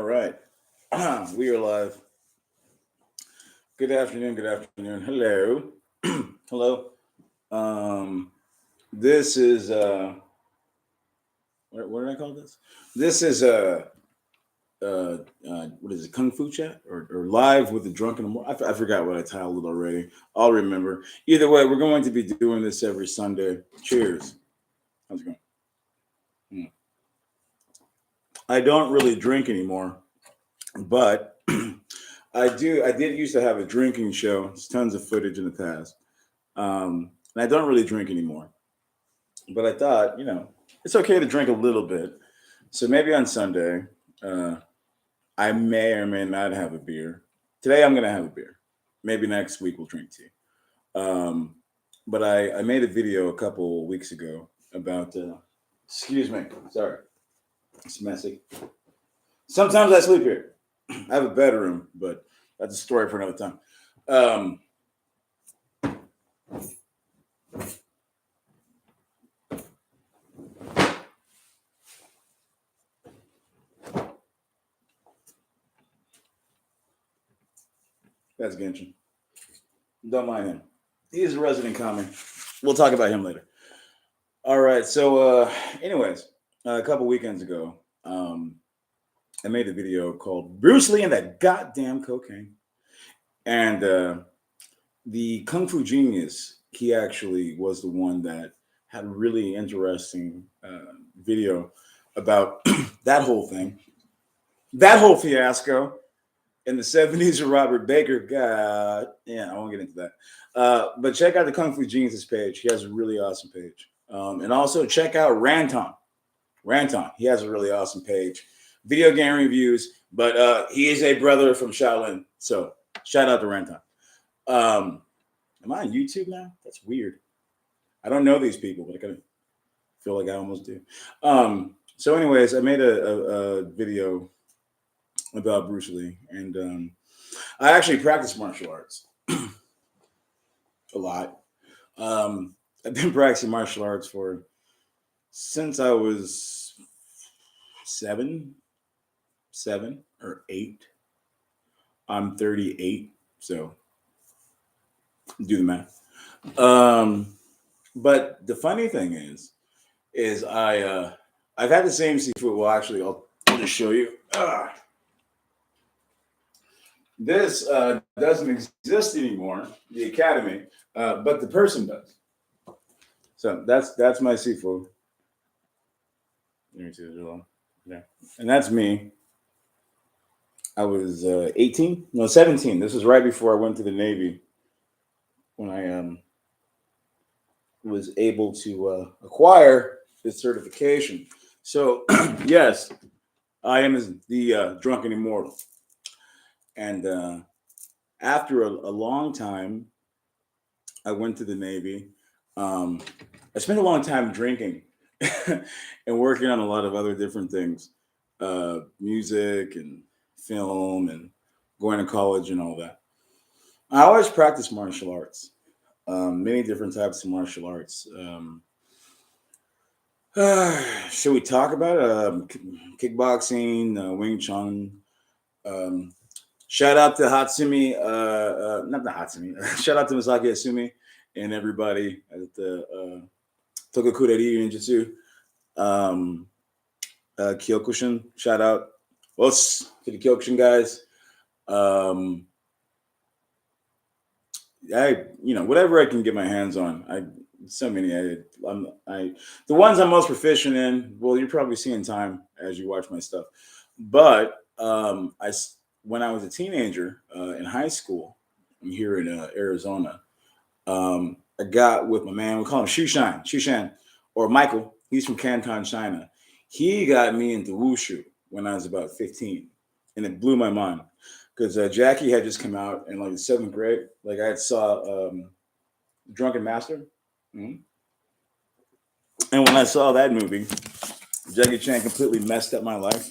right. We are live. Good afternoon. Good afternoon. Hello. Hello. Um, this is what did I call this? This is what is it? Kung Fu chat or live with the Drunken Immortal? I forgot what I titled it already. I'll remember. Either way, we're going to be doing this every Sunday. Cheers. How's it going? Hmm. I don't really drink anymore, but I do. I did used to have a drinking show. There's tons of footage in the past. And I don't really drink anymore. But I thought, it's okay to drink a little bit. So maybe on Sunday, uh, I may or may not have a beer. Today, I'm going to have a beer. Maybe next week we'll drink tea. Um, but I made a video a couple weeks ago about. Excuse me. Sorry, it's messy. Sometimes I sleep here. I have a bedroom, but that's a story for another time. Um, that's Genshin. Don't mind him. He's a resident comic. We'll talk about him later. All right. So, anyways, a couple weekends ago, I made a video called Bruce Lee and that goddamn cocaine. And the Kung Fu Genius, he actually was the one that had a really interesting video about that whole thing, that whole fiasco in the 70s with Robert Baker. God, yeah, I won't get into that. But check out the Kung Fu Genius page. He has a really awesome page. And also check out Ranton. Ranton, he has a really awesome page. Video game reviews, but he is a brother from Shaolin. So shout out to Ranton. Am I on YouTube now? That's weird. I don't know these people, but I kind of feel like I almost do. So, anyways, I made a video about Bruce Lee, and I actually practice martial arts a lot. I've been practicing martial arts for since I was seven or eight. I'm 38, so do the math. But the funny thing is I've had the same seafood. Well, actually, I'll just show you. This doesn't exist anymore, the academy, but the person does. So that's my seafood. Let me see this alone. Yeah, and that's me. I was 18, no 17. This was right before I went to the Navy when I was able to acquire this certification. So yes, I am the Drunken Immortal, and after a long time, I went to the Navy. Um, I spent a long time drinking and working on a lot of other different things, music and film and going to college and all that. I always practice martial arts, many different types of martial arts. Should we talk about it? Kickboxing, Wing Chun. Um, Shout out to Hatsumi, not the Hatsumi. Shout out to Misaki Asumi and everybody at the Tokakura Ninjutsu. Um, Kyokushin, shout out. What's to the Kyokushin guys? Um, whatever I can get my hands on. So many. The ones I'm most proficient in. Well, you're probably seeing time as you watch my stuff, but when I was a teenager in high school, I'm here in Arizona. I got with my man. We call him Shushan, or Michael. He's from Canton, China. He got me into wushu when I was about 15, and it blew my mind because Jackie had just come out in like the seventh grade. Like I had saw Drunken Master, Mhm. And when I saw that movie, Jackie Chan completely messed up my life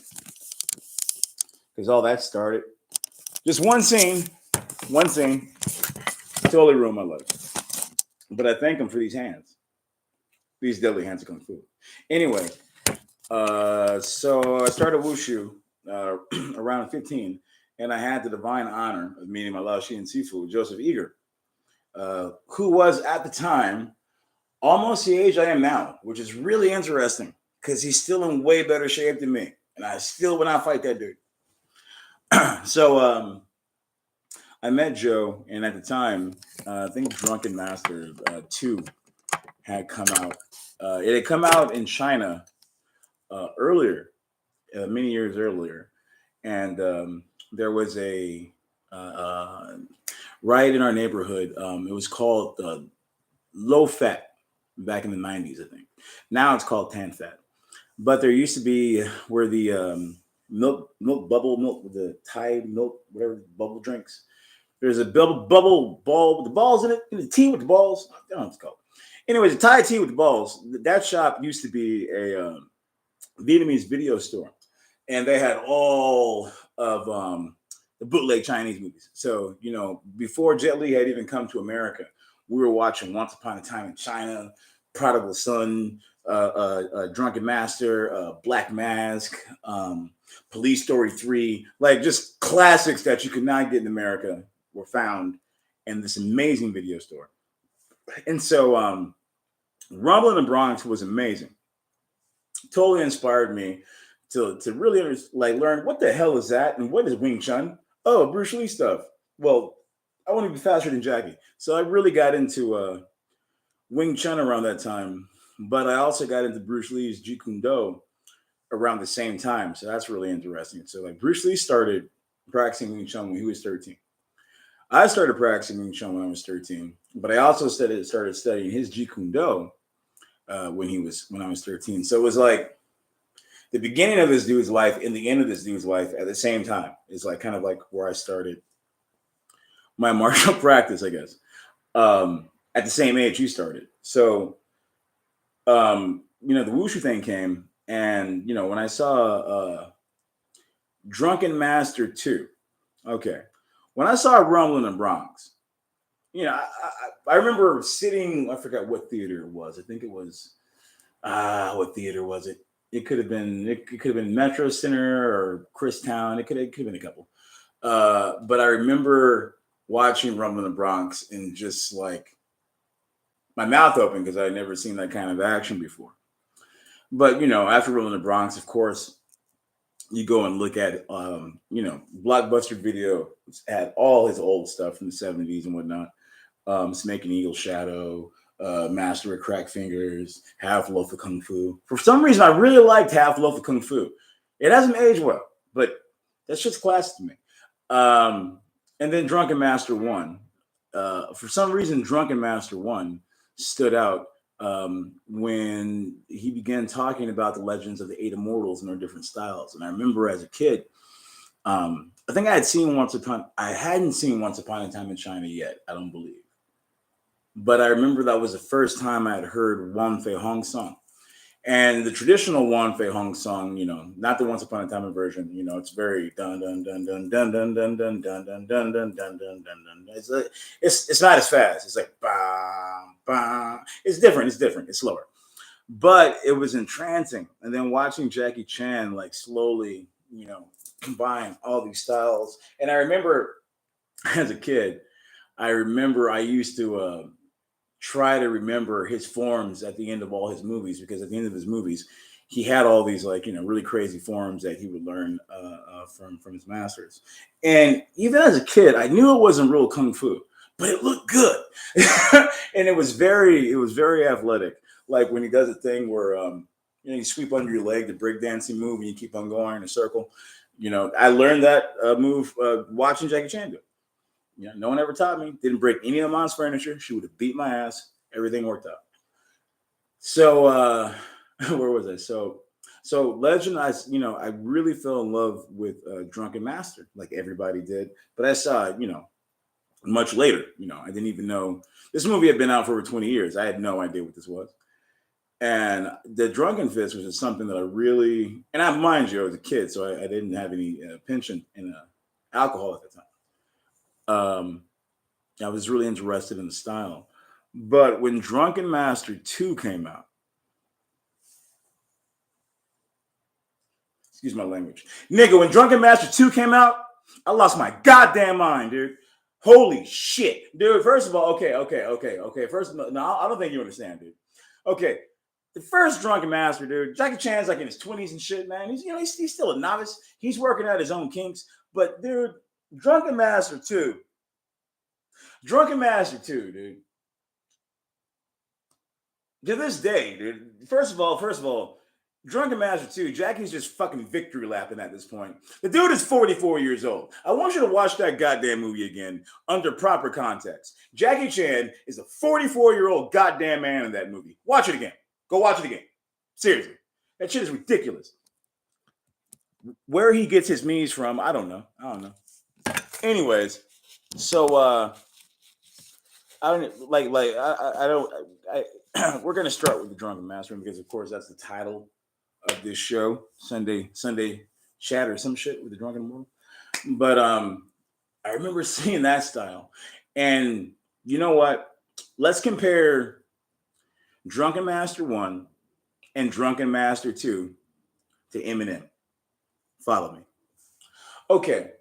because all that started. Just one scene, totally ruined my life. But I thank him for these deadly hands of kung fu. Anyway, so I started wushu, around 15, and I had the divine honor of meeting my Laotian Sifu, Joseph Eager, who was at the time almost the age I am now, which is really interesting because he's still in way better shape than me, and I still would not fight that dude. So I met Joe, and at the time, I think Drunken Master 2 had come out. It had come out in China earlier, many years earlier, and there was a riot in our neighborhood. It was called low fat back in the 90s, I think. Now it's called tan fat. But there used to be where the milk bubble milk with the Thai milk, whatever bubble drinks. There's a bubble ball with the balls in it, and the tea with the balls. I don't know what it's called. Anyways, a Thai tea with the balls. That shop used to be a Vietnamese video store, and they had all of the bootleg Chinese movies. So, before Jet Li had even come to America, we were watching Once Upon a Time in China, Prodigal Son, Drunken Master, Black Mask, Police Story 3, like just classics that you could not get in America were found in this amazing video store. And so Rumble in the Bronx was amazing. Totally inspired me to really learn what the hell is that and what is Wing Chun? Oh, Bruce Lee stuff. Well, I want to be faster than Jackie. So I really got into Wing Chun around that time, but I also got into Bruce Lee's Jeet Kune Do around the same time. So that's really interesting. So like Bruce Lee started practicing Wing Chun when he was 13. I started practicing Wing Chun when I was 13, but I also started studying his Jeet Kune Do when I was 13. So it was like the beginning of this dude's life and the end of this dude's life at the same time. It's like kind of like where I started my martial practice, I guess. At the same age he started. So the Wushu thing came, and when I saw Drunken Master 2, okay. When I saw Rumble in the Bronx, I remember sitting, I forgot what theater it was. I think it was what theater was it? It could have been Metro Center or Christown. It could have been a couple. But I remember watching Rumble in the Bronx and just like my mouth open because I had never seen that kind of action before. But after Rumble in the Bronx, of course, you go and look at Blockbuster Video had all his old stuff from the 70s and whatnot. Snake and Eagle Shadow, Master of Crack Fingers, Half Loaf of Kung Fu. For some reason, I really liked Half Loaf of Kung Fu. It hasn't aged well, but that shit's classic to me. And then Drunken Master 1. For some reason, Drunken Master 1 stood out when he began talking about the legends of the 8 immortals and their different styles. And I remember as a kid, I think I hadn't seen Once Upon a Time in China yet, I don't believe. But I remember that was the first time I had heard Wan Fei Hong song. And the traditional Wan Fei Hong song, not the Once Upon a Time version, it's very dun dun dun dun dun dun dun dun dun dun dun dun dun dun dun. It's not as fast. It's like bam bam. It's different. It's slower. But it was entrancing. And then watching Jackie Chan like slowly, combine all these styles. And I remember as a kid, I used to try to remember his forms at the end of all his movies, because at the end of his movies, he had all these really crazy forms that he would learn from his masters. And even as a kid, I knew it wasn't real kung fu, but it looked good, and it was very athletic. Like when he does a thing where you sweep under your leg, the breakdancing move, and you keep on going in a circle. I learned that move watching Jackie Chan do it. No one ever taught me. Didn't break any of Mom's furniture. She would have beat my ass. Everything worked out. So where was I? So Legend, I really fell in love with Drunken Master, like everybody did. But I saw it, much later. I didn't even know this movie had been out for over 20 years. I had no idea what this was. And the Drunken Fist was just something that I really, and I mind you, I was a kid, so I didn't have any penchant in alcohol at the time. I was really interested in the style. But when Drunken Master 2 came out, Excuse my language. Nigga, when Drunken Master 2 came out, I lost my goddamn mind, dude. Holy shit. Dude, first of all, okay. First, no, I don't think you understand, dude. Okay, the first Drunken Master, dude, Jackie Chan's like in his 20s and shit, man. He's still a novice. He's working out his own kinks. But, dude, Drunken Master 2, dude. To this day, dude. First of all, Drunken Master 2, Jackie's just fucking victory lapping at this point. The dude is 44 years old. I want you to watch that goddamn movie again under proper context. Jackie Chan is a 44-year-old goddamn man in that movie. Watch it again. Go watch it again. Seriously. That shit is ridiculous. Where he gets his memes from, I don't know. Anyways, so we're gonna start with the Drunken Master because, of course, that's the title of this show, Sunday Chat or some shit with the Drunken Immortal. But I remember seeing that style, and you know what? Let's compare Drunken Master 1 and Drunken Master 2 to Eminem. Follow me. Okay,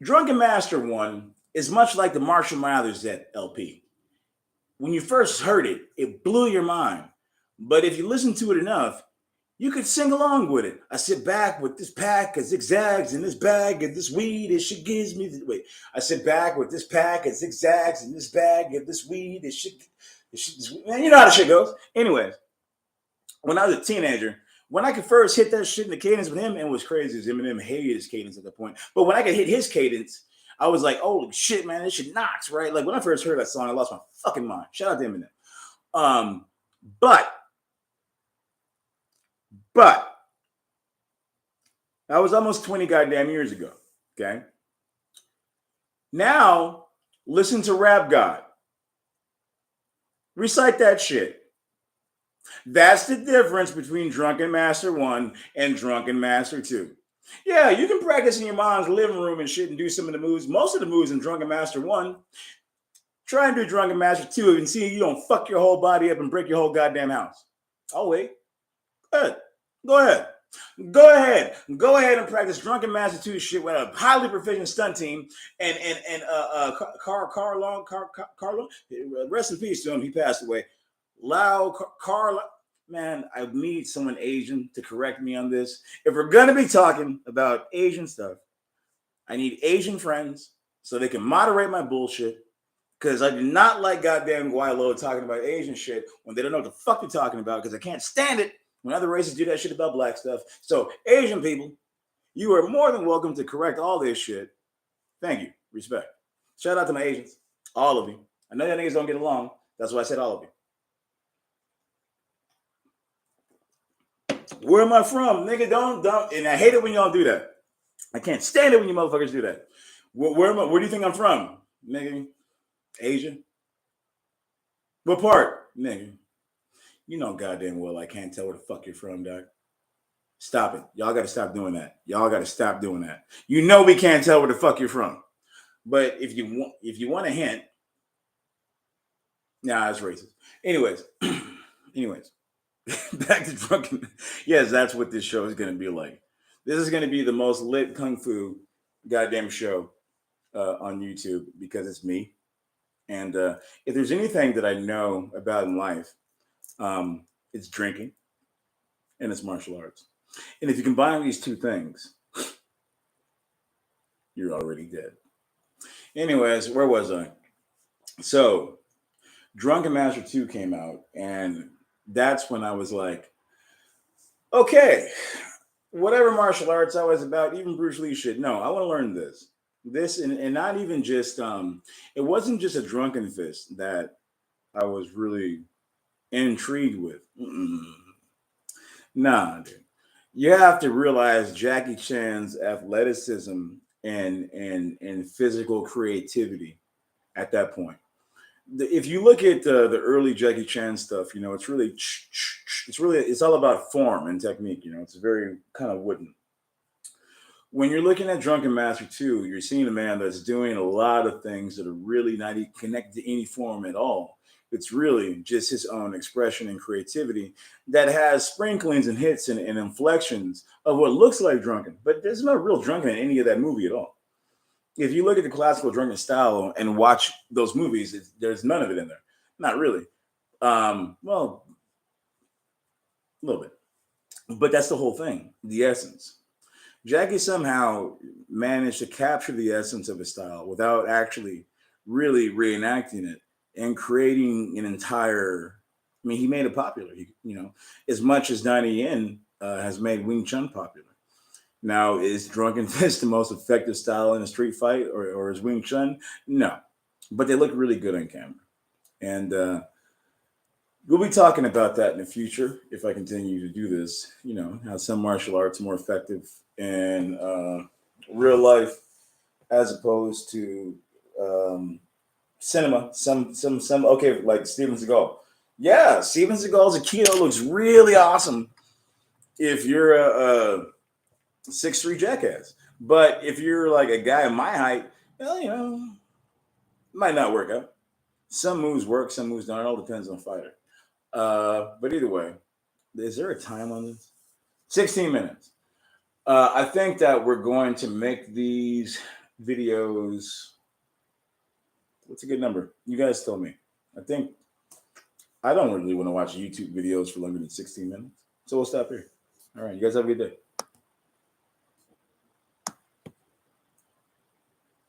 Drunken Master 1 is much like the Marshall Mathers LP. When you first heard it, it blew your mind. But if you listen to it enough, you could sing along with it. I sit back with this pack of zigzags in this bag of this weed. It shit gives me the wait. I sit back with this pack of zigzags in this bag of this weed. Man, you know how the shit goes. Anyways, when I was a teenager, when I could first hit that shit in the cadence with him, and it was crazy, because Eminem hated his cadence at that point. But when I could hit his cadence, I was like, holy shit, man, this shit knocks, right? Like when I first heard that song, I lost my fucking mind. Shout out to Eminem. But that was almost 20 goddamn years ago. Okay. Now, listen to Rap God. Recite that shit. That's the difference between Drunken Master 1 and Drunken Master 2. Yeah, you can practice in your mom's living room and shit and do some of the moves. Most of the moves in Drunken Master 1. Try and do Drunken Master 2 and see you don't fuck your whole body up and break your whole goddamn house. Oh, wait. Go ahead and practice Drunken Master 2 shit with a highly proficient stunt team and Carlon, rest in peace to him, he passed away. Carl, man, I need someone Asian to correct me on this. If we're gonna be talking about Asian stuff, I need Asian friends so they can moderate my bullshit. Because I do not like goddamn Guaylo talking about Asian shit when they don't know what the fuck they're talking about, because I can't stand it when other races do that shit about black stuff. So, Asian people, you are more than welcome to correct all this shit. Thank you. Respect. Shout out to my Asians. All of you. I know y'all niggas don't get along. That's why I said all of you. Where am I from? Nigga, don't. And I hate it when y'all do that. I can't stand it when you motherfuckers do that. Where do you think I'm from? Nigga, Asia? What part? Nigga. You know goddamn well I can't tell where the fuck you're from, Doc. Stop it. Y'all got to stop doing that. You know we can't tell where the fuck you're from. But if you want a hint, nah, it's racist. Anyways, back to Drunken. Yes, that's what this show is going to be like. This is going to be the most lit kung fu goddamn show on YouTube because it's me. And if there's anything that I know about in life, it's drinking and it's martial arts. And if you combine these two things, you're already dead. Anyways, where was I? So, Drunken Master 2 came out, and that's when I was like, okay, whatever martial arts I was about, even Bruce Lee shit, no, I want to learn this. And not even just, it wasn't just a drunken fist that I was really intrigued with. Nah, dude. You have to realize Jackie Chan's athleticism and physical creativity at that point. If you look at the early Jackie Chan stuff, you know, it's all about form and technique. You know, it's very kind of wooden. When you're looking at Drunken Master 2, you're seeing a man that's doing a lot of things that are really not connected to any form at all. It's really just his own expression and creativity that has sprinklings and hits and inflections of what looks like drunken, but there's no real drunken in any of that movie at all. If you look at the classical drunken style and watch those movies, there's none of it in there. Not really. Well, a little bit, but that's the whole thing. The essence. Jackie somehow managed to capture the essence of his style without actually really reenacting it and creating an entire. I mean, he made it popular. As much as Donnie Yen has made Wing Chun popular. Now, is Drunken Fist the most effective style in a street fight, or is Wing Chun? No, but they look really good on camera, and we'll be talking about that in the future if I continue to do this. How some martial arts are more effective in real life as opposed to cinema. Some okay, like Steven Seagal. Yeah, Steven Seagal's Aikido looks really awesome if you're a 6'3" jackass. But if you're like a guy my height, well, it might not work out. Some moves work, some moves don't. It all depends on the fighter. But either way, is there a time on this? 16 minutes. I think that we're going to make these videos. What's a good number? You guys tell me. I think I don't really want to watch YouTube videos for longer than 16 minutes. So we'll stop here. All right. You guys have a good day.